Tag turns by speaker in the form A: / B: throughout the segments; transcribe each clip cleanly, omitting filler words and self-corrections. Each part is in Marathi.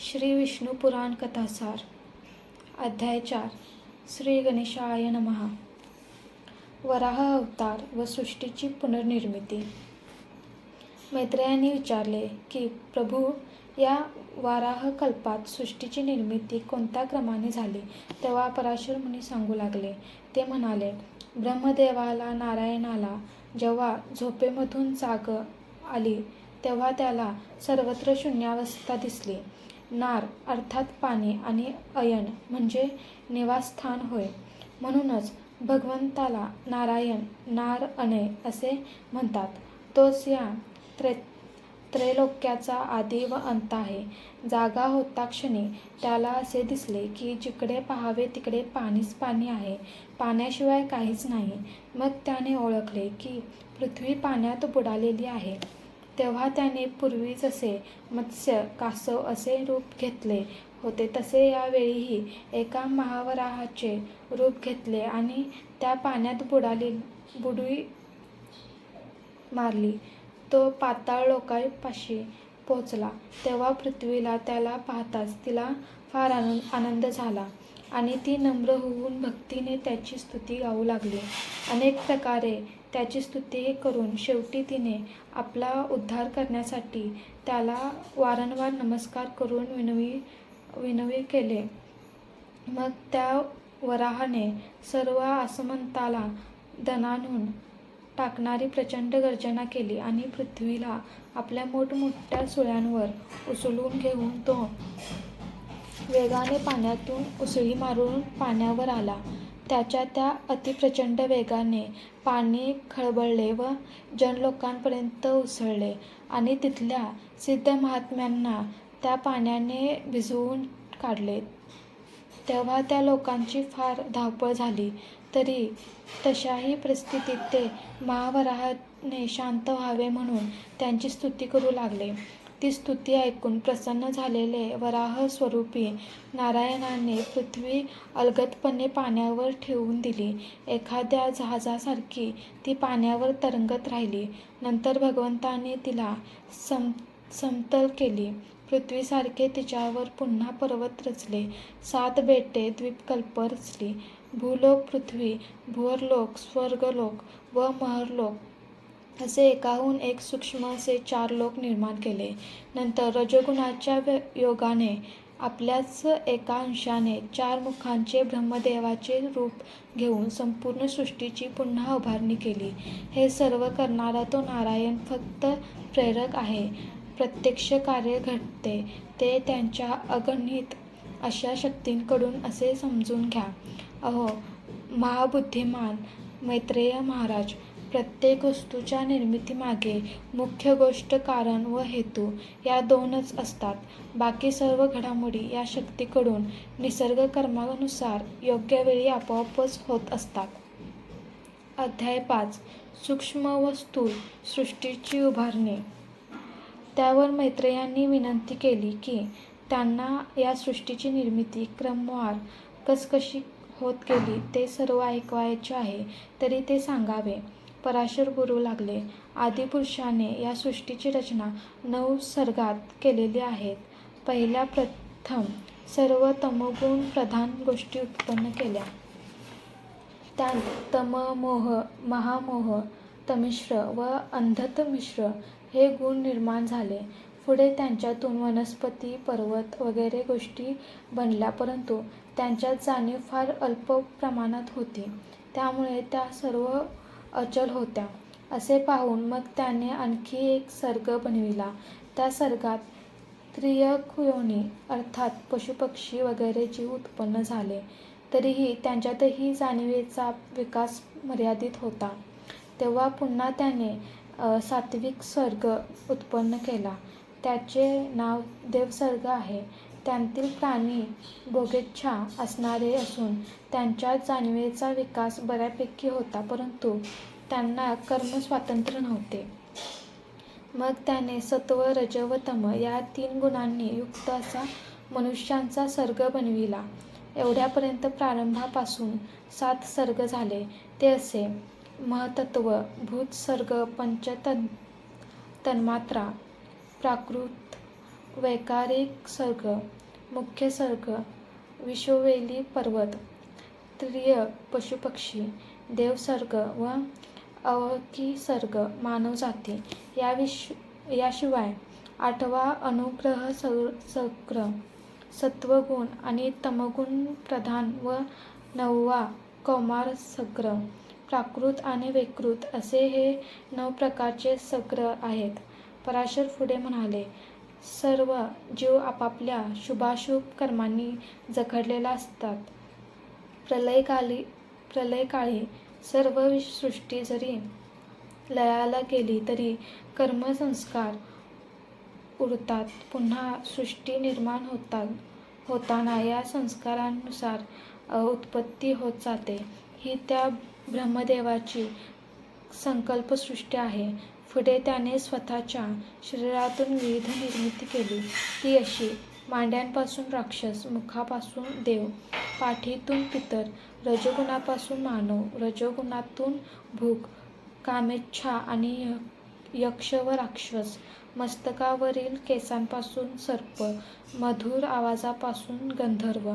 A: श्री विष्णू पुराण कथासार अध्याय 4 श्री गणेशाय नमः. वराह अवतार व सृष्टीची पुनर्निर्मिती. मैत्रेयाने विचारले की प्रभू, या वाराह कल्पात सृष्टीची निर्मिती कोणत्या क्रमाने झाली. तेव्हा पराशर मुनी सांगू लागले. ते म्हणाले, ब्रह्मदेवाला नारायणाला जेव्हा झोपेमधून जाग आली तेव्हा त्याला सर्वत्र शून्यावस्था दिसली. नार अर्थात पाणी आणि अयन म्हणजे निवासस्थान होय. म्हणूनच भगवंताला नारायण नार अनय असे म्हणतात. तोच या त्रैलोक्याचा आदी व अंत आहे. जागा होता क्षणी त्याला असे दिसले की जिकडे पाहावे तिकडे पाणीच पाणी आहे, पाण्याशिवाय काहीच नाही. मग त्याने ओळखले की पृथ्वी पाण्यात बुडालेली आहे. तेव्हा त्याने पूर्वी जसे मत्स्य कासव असे रूप घेतले होते तसे यावेळीही एका महावराहाचे रूप घेतले आणि त्या पाण्यात बुडवी मारली. तो पाताळ लोकापाशी पोहोचला तेव्हा पृथ्वीला त्याला पाहताच तिला फार आनंद झाला आणि ती नम्र होऊन भक्तीने त्याची स्तुती गाऊ लागली. अनेक प्रकारे त्याची स्तुती करून शेवटी तिने आपला उद्धार करण्यासाठी त्याला वारंवार नमस्कार करून विनवी केले. मग त्या वराहाने सर्व आसमंताला दणाणून टाकणारी प्रचंड गर्जना केली आणि पृथ्वीला आपल्या मोठमोठ्या सुळ्यांवर उचलून घेऊन तो वेगाने पाण्यातून उसळी मारून पाण्यावर आला. त्याच्या त्या अतिप्रचंड वेगाने पाणी खळबळले व जनलोकांपर्यंत उसळले आणि तिथल्या सिद्ध महात्म्यांना त्या पाण्याने भिजवून काढले. तेव्हा त्या लोकांची फार धावपळ झाली. तरी तशाही परिस्थितीत ते महावराहाने शांत व्हावे म्हणून त्यांची स्तुती करू लागले. ती स्तुती ऐकून प्रसन्न झालेले वराह स्वरूपी नारायणाने पृथ्वी अलगदपणे पाण्यावर ठेवून दिली. एखाद्या जहाजासारखी ती पाण्यावर तरंगत राहिली. नंतर भगवंताने तिला समतल केली. पृथ्वीसारखे तिच्यावर पुन्हा पर्वत रचले. 7 बेटे द्वीपकल्प रचली. भूलोक, पृथ्वी, भुवरलोक, स्वर्गलोक व महरलोक असे एकाहून एक सूक्ष्म असे 4 लोक निर्माण केले. नंतर रजोगुणाच्या योगाने आपल्याच एका अंशाने 4 मुखांचे ब्रह्मदेवाचे रूप घेऊन संपूर्ण सृष्टीची पुन्हा उभारणी केली. हे सर्व करणारा तो नारायण फक्त प्रेरक आहे. प्रत्यक्ष कार्य घडते ते त्याच्या अगणित अशा शक्तींकडून असे समजून घ्या. अहो महाबुद्धिमान मैत्रेय महाराज, प्रत्येक वस्तूच्या निर्मितीमागे मुख्य गोष्ट कारण व हेतू या 2च असतात. बाकी सर्व घडामोडी या शक्तीकडून निसर्ग कर्मानुसार योग्य वेळी आपोआपच होत असतात. अध्याय 5 सूक्ष्म व स्थूल सृष्टीची उभारणी. त्यावर मैत्रेयांनी विनंती केली की त्यांना या सृष्टीची निर्मिती क्रमवार कशी होत गेली ते सर्व ऐकवायचे आहे, तरी ते सांगावे. पराशर बोलू लागले. आदिपुरुषाने या सृष्टीची रचना 9 सर्गात केलेली आहे. पहिल्या प्रथम सर्व तमोगुण प्रधान गोष्टी उत्पन्न केल्या. त्यात तम, मोह, महामोह, तमिश्र व अंधतमिश्र हे गुण निर्माण झाले. पुढे त्यांच्यातून वनस्पती, पर्वत वगैरे गोष्टी बनल्या, परंतु त्यांच्यात जाणीव फार अल्प प्रमाणात होती, त्यामुळे त्या सर्व अचल होत्या. असे पाहून मग त्याने आणखी एक सर्ग बनविला. त्या सर्गात त्रियक योनी अर्थात पशुपक्षी वगैरे जीव उत्पन्न झाले. तरीही त्यांच्यातही जाणीवेचा विकास मर्यादित होता. तेव्हा पुन्हा त्याने सात्विक सर्ग उत्पन्न केला. त्याचे नाव देवसर्ग आहे. त्यातील प्राणी भोगेच्छा असणारे असून त्यांच्या जाणीवेचा विकास बऱ्यापैकी होता, परंतु त्यांना कर्मस्वातंत्र्य नव्हते. मग त्याने सत्व, रज व तम या 3 गुणांनी युक्त असा मनुष्यांचा सर्ग बनविला. एवढ्यापर्यंत प्रारंभापासून 7 सर्ग झाले. ते असे: महतत्व, भूत सर्ग, पंच तन्मात्रा, प्राकृत, वैकारिक सर्ग, मुख्य सर्ग, विश्ववेली पर्वत, तृतीय पशुपक्षी, देवसर्ग व अवकी सर्ग, मानवजाती. याशिवाय 8वा अनुग्रह सर्ग, सत्वगुण आणि तमगुण प्रधान व 9वा कौमार सर्ग, प्राकृत आणि विकृत असे हे 9 प्रकारचे सर्ग आहेत. पराशर पुढे म्हणाले, सर्व जीव आपापल्या शुभाशुभ कर्मांनी जखडलेला असतात. प्रलयकाळी सर्व सृष्टी जरी लयाला गेली तरी कर्मसंस्कार उडतात. पुन्हा सृष्टी निर्माण होताना या संस्कारानुसार उत्पत्ती होत जाते. ही त्या ब्रह्मदेवाची संकल्पसृष्टी आहे. पुढे त्याने स्वतःच्या शरीरातून विविध निर्मिती केली. ती अशी: मांड्यांपासून राक्षस, मुखापासून देव, पाठीतून पितर, रजोगुणापासून मानव, रजोगुणातून भूक, कामेच्छा आणि यक्ष व राक्षस, मस्तकावरील केसांपासून सर्प, मधुर आवाजापासून गंधर्व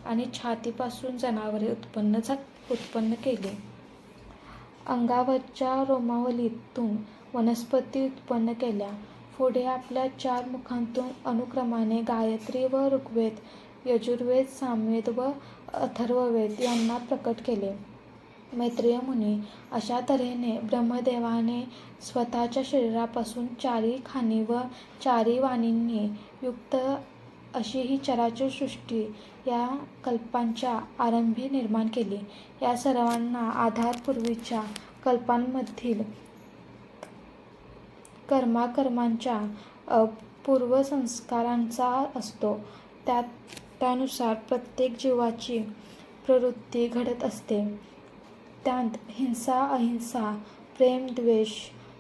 A: आणि छातीपासून जनावरे उत्पन्न केली. अंगावरच्या रोमावलीतून वनस्पती उत्पन्न केल्या. पुढे आपल्या 4 मुखांतून अनुक्रमाने गायत्री व ऋग्वेद, यजुर्वेद, सामवेद व अथर्ववेद यांना प्रकट केले. मैत्रेय मुनी, अशा तऱ्हेने ब्रह्मदेवाने स्वतःच्या शरीरापासून 4 खाणी व 4 वाणींनी युक्त अशी ही चराचर सृष्टी या कल्पांच्या आरंभी निर्माण केली. या सर्वांना आधार पूर्वीच्या कल्पांमधील कर्मांच्या पूर्वसंस्कारांचा असतो. त्यानुसार प्रत्येक जीवाची प्रवृत्ती घडत असते. त्यात हिंसा, अहिंसा, प्रेम, द्वेष,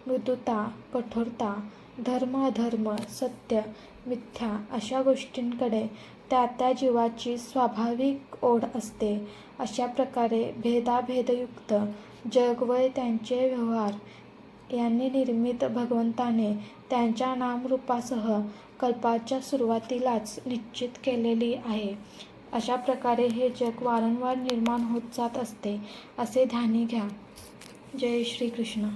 A: मृदुता, कठोरता, धर्म, अधर्म, सत्य, मिथ्या अशा गोष्टींकडे त्या जीवाची स्वाभाविक ओढ असते. अशा प्रकारे भेदाभेदयुक्त जग व त्यांचे व्यवहार यांनी निर्मित भगवंताने त्यांच्या नामरूपासह कल्पाच्या सुरुवातीलाच निश्चित केलेली आहे. अशा प्रकारे हे जग वारंवार निर्माण होत जात असते, असे ध्यानी घ्या. जय श्री कृष्ण.